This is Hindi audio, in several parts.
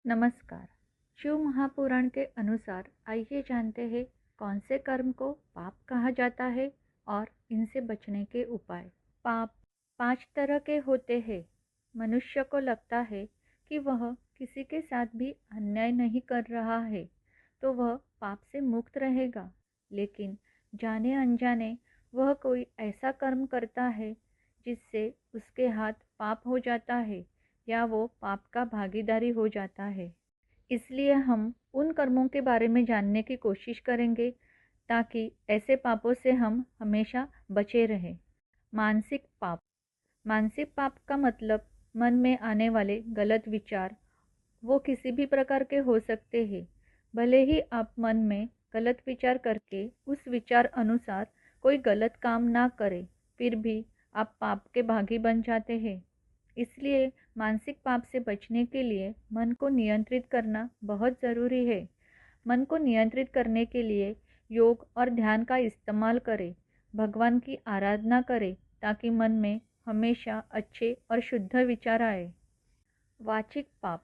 नमस्कार। शिव महापुराण के अनुसार आइए जानते हैं कौन से कर्म को पाप कहा जाता है और इनसे बचने के उपाय। पाप 5 तरह के होते हैं। मनुष्य को लगता है कि वह किसी के साथ भी अन्याय नहीं कर रहा है तो वह पाप से मुक्त रहेगा, लेकिन जाने अनजाने वह कोई ऐसा कर्म करता है जिससे उसके हाथ पाप हो जाता है या वो पाप का भागीदारी हो जाता है। इसलिए हम उन कर्मों के बारे में जानने की कोशिश करेंगे ताकि ऐसे पापों से हम हमेशा बचे रहें। मानसिक पाप। मानसिक पाप का मतलब मन में आने वाले गलत विचार। वो किसी भी प्रकार के हो सकते हैं। भले ही आप मन में गलत विचार करके उस विचार अनुसार कोई गलत काम ना करें, फिर भी आप पाप के भागी बन जाते हैं। इसलिए मानसिक पाप से बचने के लिए मन को नियंत्रित करना बहुत ज़रूरी है। मन को नियंत्रित करने के लिए योग और ध्यान का इस्तेमाल करें। भगवान की आराधना करें ताकि मन में हमेशा अच्छे और शुद्ध विचार आए। वाचिक पाप।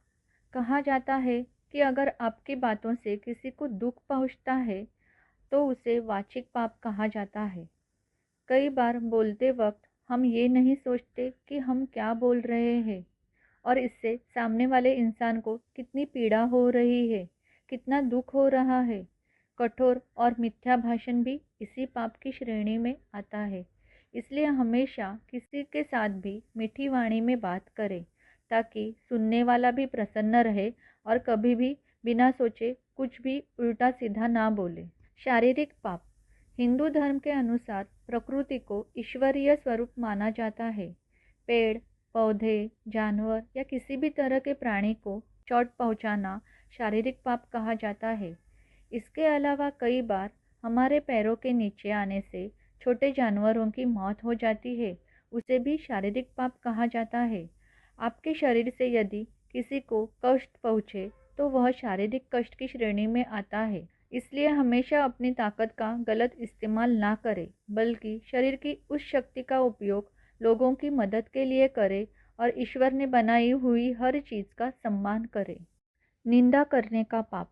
कहा जाता है कि अगर आपकी बातों से किसी को दुख पहुंचता है तो उसे वाचिक पाप कहा जाता है। कई बार बोलते वक्त हम ये नहीं सोचते कि हम क्या बोल रहे हैं और इससे सामने वाले इंसान को कितनी पीड़ा हो रही है, कितना दुख हो रहा है। कठोर और मिथ्या भाषण भी इसी पाप की श्रेणी में आता है। इसलिए हमेशा किसी के साथ भी मीठी वाणी में बात करें ताकि सुनने वाला भी प्रसन्न रहे और कभी भी बिना सोचे कुछ भी उल्टा सीधा ना बोले। शारीरिक पाप। हिंदू धर्म के अनुसार प्रकृति को ईश्वरीय स्वरूप माना जाता है। पेड़, पौधे, जानवर या किसी भी तरह के प्राणी को चोट पहुंचाना शारीरिक पाप कहा जाता है। इसके अलावा कई बार हमारे पैरों के नीचे आने से छोटे जानवरों की मौत हो जाती है, उसे भी शारीरिक पाप कहा जाता है। आपके शरीर से यदि किसी को कष्ट पहुँचे तो वह शारीरिक कष्ट की श्रेणी में आता है। इसलिए हमेशा अपनी ताकत का गलत इस्तेमाल ना करें, बल्कि शरीर की उस शक्ति का उपयोग लोगों की मदद के लिए करें और ईश्वर ने बनाई हुई हर चीज़ का सम्मान करें। निंदा करने का पाप।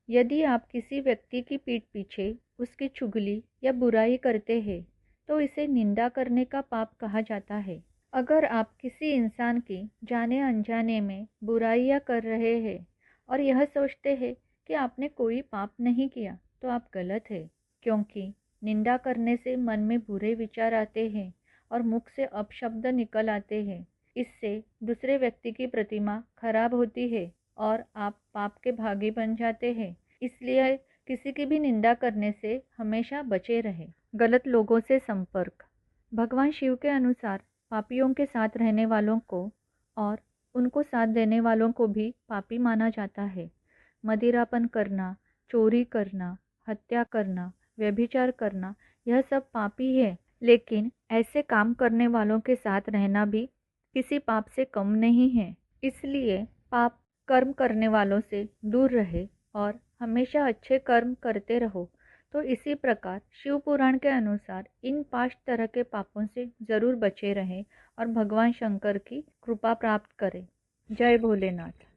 यदि आप किसी व्यक्ति की पीठ पीछे उसकी चुगली या बुराई करते हैं तो इसे निंदा करने का पाप कहा जाता है। अगर आप किसी इंसान की जाने अनजाने में बुराइयां कर रहे हैं और यह सोचते हैं कि आपने कोई पाप नहीं किया तो आप गलत है, क्योंकि निंदा करने से मन में बुरे विचार आते हैं और मुख से अपशब्द निकल आते हैं। इससे दूसरे व्यक्ति की प्रतिमा खराब होती है और आप पाप के भागी बन जाते हैं। इसलिए किसी की भी निंदा करने से हमेशा बचे रहें। गलत लोगों से संपर्क। भगवान शिव के अनुसार पापियों के साथ रहने वालों को और उनको साथ देने वालों को भी पापी माना जाता है। मदिरापन करना, चोरी करना, हत्या करना, व्यभिचार करना, यह सब पापी है, लेकिन ऐसे काम करने वालों के साथ रहना भी किसी पाप से कम नहीं है। इसलिए पाप कर्म करने वालों से दूर रहे और हमेशा अच्छे कर्म करते रहो। तो इसी प्रकार शिव पुराण के अनुसार इन 5 तरह के पापों से जरूर बचे रहें और भगवान शंकर की कृपा प्राप्त करें। जय भोलेनाथ।